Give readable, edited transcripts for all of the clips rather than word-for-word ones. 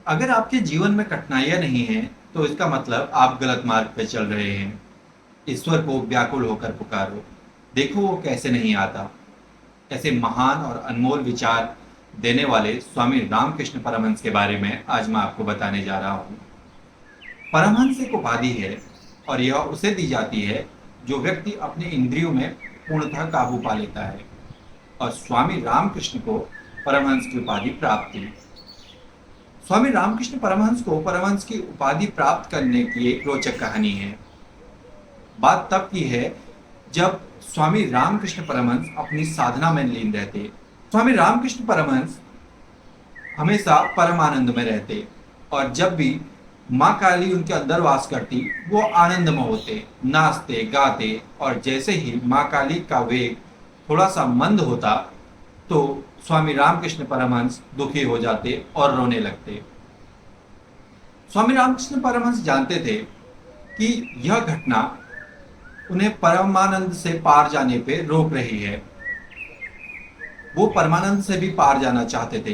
अगर आपके जीवन में कठिनाइयाँ नहीं हैं, तो इसका मतलब आप गलत मार्ग पे चल रहे हैं। ईश्वर को व्याकुल होकर पुकारो, देखो वो कैसे नहीं आता। ऐसे महान और अनमोल विचार देने वाले स्वामी रामकृष्ण परमहंस के बारे में आज मैं आपको बताने जा रहा हूँ। परमहंस एक उपाधि है और यह उसे दी जाती है जो व्यक्ति अपने इंद्रियों में पूर्णतः काबू पा लेता है। और स्वामी रामकृष्ण को परमहंस की उपाधि प्राप्त थी। स्वामी रामकृष्ण परमहंस को परमहंस की उपाधि प्राप्त करने की एक रोचक कहानी है। बात तब की है जब स्वामी रामकृष्ण परमहंस अपनी साधना में लीन रहते। स्वामी रामकृष्ण परमहंस हमेशा परमानंद में रहते और जब भी माँ काली उनके अंदर वास करती वो आनंद में होते, नाचते गाते। और जैसे ही माँ काली का वेग थोड़ा सा मंद होता तो स्वामी रामकृष्ण परमहंस दुखी हो जाते और रोने लगते। स्वामी रामकृष्ण परमहंस जानते थे कि यह घटना उन्हें परमानंद से पार जाने पे रोक रही है। वो परमानंद से भी पार जाना चाहते थे,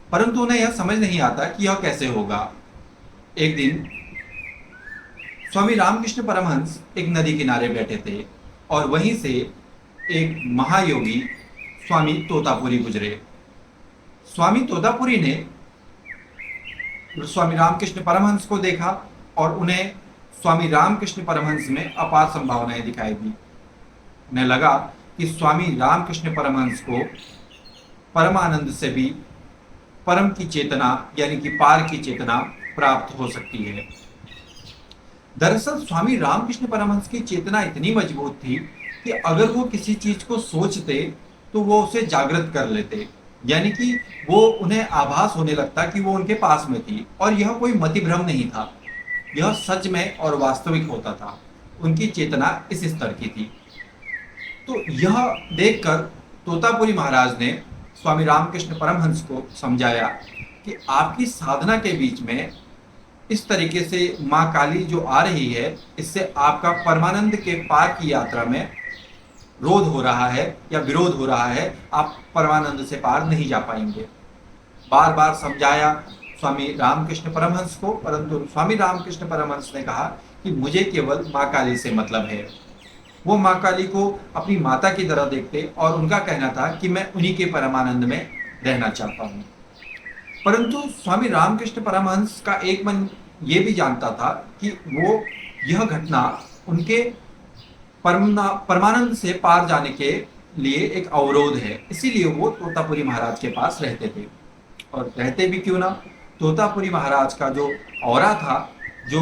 परंतु उन्हें यह समझ नहीं आता कि यह कैसे होगा। एक दिन स्वामी रामकृष्ण परमहंस एक नदी किनारे बैठे थे और वहीं से एक महायोगी स्वामी तोतापुरी गुजरे। स्वामी तोतापुरी ने स्वामी रामकृष्ण परमहंस को देखा और उन्हें स्वामी रामकृष्ण परमहंस में अपार संभावनाएं दिखाई दी। उन्हें लगा कि स्वामी रामकृष्ण परमहंस को परमानंद से भी परम की चेतना यानी कि पार की चेतना प्राप्त हो सकती है। दरअसल स्वामी रामकृष्ण परमहंस की चेतना इतनी मजबूत थी कि अगर वो किसी चीज को सोचते तो वो उसे जागृत कर लेते, यानी कि वो उन्हें आभास होने लगता कि वो उनके पास में थी और यह कोई मतिभ्रम नहीं था, यह सच में और वास्तविक होता था। उनकी चेतना इस स्तर की थी। तो यह देखकर तोतापुरी महाराज ने स्वामी रामकृष्ण परमहंस को समझाया कि आपकी साधना के बीच में इस तरीके से माँ काली जो आ रही है, इससे आपका परमानंद के पार की यात्रा में रोध हो रहा है या विरोध हो रहा है, आप परमानंद से पार नहीं जा पाएंगे। बार बार समझाया स्वामी रामकृष्ण परमहंस को, परंतु स्वामी रामकृष्ण परमहंस ने कहा कि मुझे केवल माँ काली से मतलब है। वो माँ काली को अपनी माता की तरह देखते और उनका कहना था कि मैं उन्हीं के परमानंद में रहना चाहता हूँ। परंतु स्वामी रामकृष्ण परमहंस का एक मन ये भी जानता था कि वो यह घटना उनके परमानंद से पार जाने के लिए एक अवरोध है, इसीलिए वो तोतापुरी महाराज के पास रहते थे। और रहते भी क्यों ना, तोतापुरी महाराज का जो ऑरा था, जो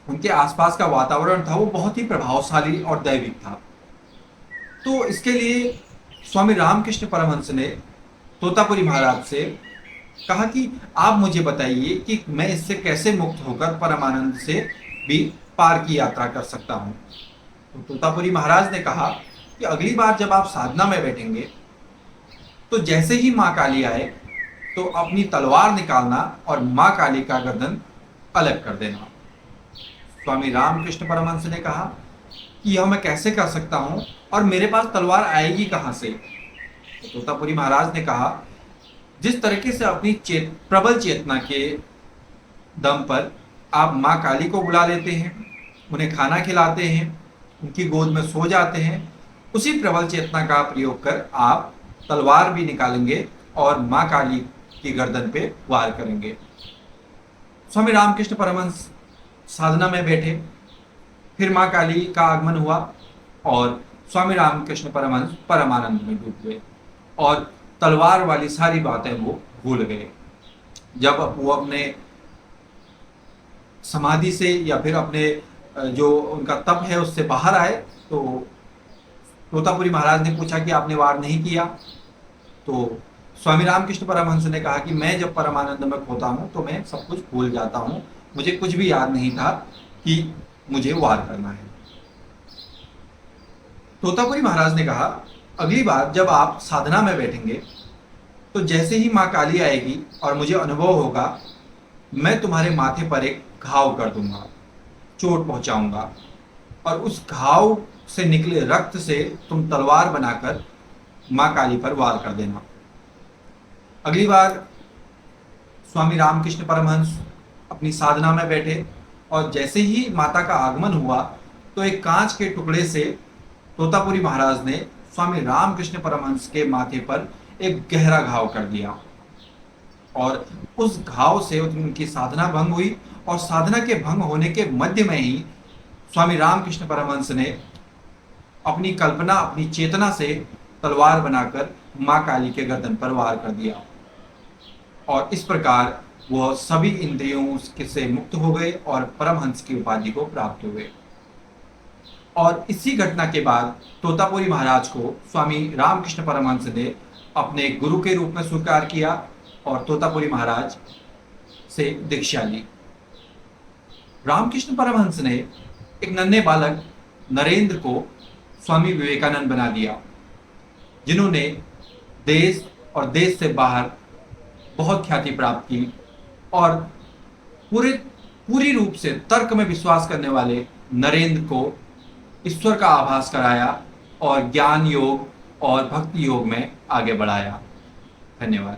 उनके आसपास का वातावरण था, वो बहुत ही प्रभावशाली और दैविक था। तो इसके लिए स्वामी रामकृष्ण परमहंस ने तोतापुरी महाराज से कहा कि आप मुझे बताइए कि मैं इससे कैसे मुक्त होकर परमानंद से भी पार की यात्रा कर सकता हूँ। तो तोतापुरी महाराज ने कहा कि अगली बार जब आप साधना में बैठेंगे तो जैसे ही माँ काली आए तो अपनी तलवार निकालना और माँ काली का गर्दन अलग कर देना। स्वामी रामकृष्ण परमहंस ने कहा कि यह मैं कैसे कर सकता हूँ और मेरे पास तलवार आएगी कहाँ से। तो तोतापुरी महाराज ने कहा, जिस तरीके से अपनी प्रबल चेतना के दम पर आप माँ काली को बुला लेते हैं, उन्हें खाना खिलाते हैं, उनकी गोद में सो जाते हैं, उसी प्रबल चेतना का प्रयोग कर आप तलवार भी निकालेंगे और माँ काली की गर्दन पे वार करेंगे। स्वामी रामकृष्ण परमहंस साधना में बैठे, फिर माँ काली का आगमन हुआ और स्वामी रामकृष्ण परमहंस परमानंद में डूब गए और तलवार वाली सारी बातें वो भूल गए। जब वो अपने समाधि से या फिर अपने जो उनका तप है उससे बाहर आए तो तोतापुरी महाराज ने पूछा कि आपने वार नहीं किया। तो स्वामी रामकृष्ण परमहंस ने कहा कि मैं जब परमानंद में खोता हूँ तो मैं सब कुछ भूल जाता हूँ, मुझे कुछ भी याद नहीं था कि मुझे वार करना है। तोतापुरी महाराज ने कहा, अगली बार जब आप साधना में बैठेंगे तो जैसे ही माँ काली आएगी और मुझे अनुभव होगा, मैं तुम्हारे माथे पर एक घाव कर दूंगा, चोट पहुंचाऊंगा और उस घाव से निकले रक्त से तुम तलवार बनाकर माँ काली पर वार कर देना। अगली बार स्वामी रामकृष्ण परमहंस अपनी साधना में बैठे और जैसे ही माता का आगमन हुआ तो एक कांच के टुकड़े से तोतापुरी महाराज ने स्वामी रामकृष्ण परमहंस के माथे पर एक गहरा घाव कर दिया और उस घाव से उनकी साधना भंग हुई और साधना के भंग होने के मध्य में ही स्वामी रामकृष्ण परमहंस ने अपनी कल्पना अपनी चेतना से तलवार बनाकर मां काली के गर्दन पर वार कर दिया और इस प्रकार वह सभी इंद्रियों से मुक्त हो गए और परमहंस की उपाधि को प्राप्त हुए। और इसी घटना के बाद तोतापुरी महाराज को स्वामी रामकृष्ण परमहंस ने अपने गुरु के रूप में स्वीकार किया और तोतापुरी महाराज से दीक्षा ली। रामकृष्ण परमहंस ने एक नन्हे बालक नरेंद्र को स्वामी विवेकानंद बना दिया, जिन्होंने देश और देश से बाहर बहुत ख्याति प्राप्त की और पूरी रूप से तर्क में विश्वास करने वाले नरेंद्र को ईश्वर का आभास कराया और ज्ञान योग और भक्ति योग में आगे बढ़ाया। धन्यवाद।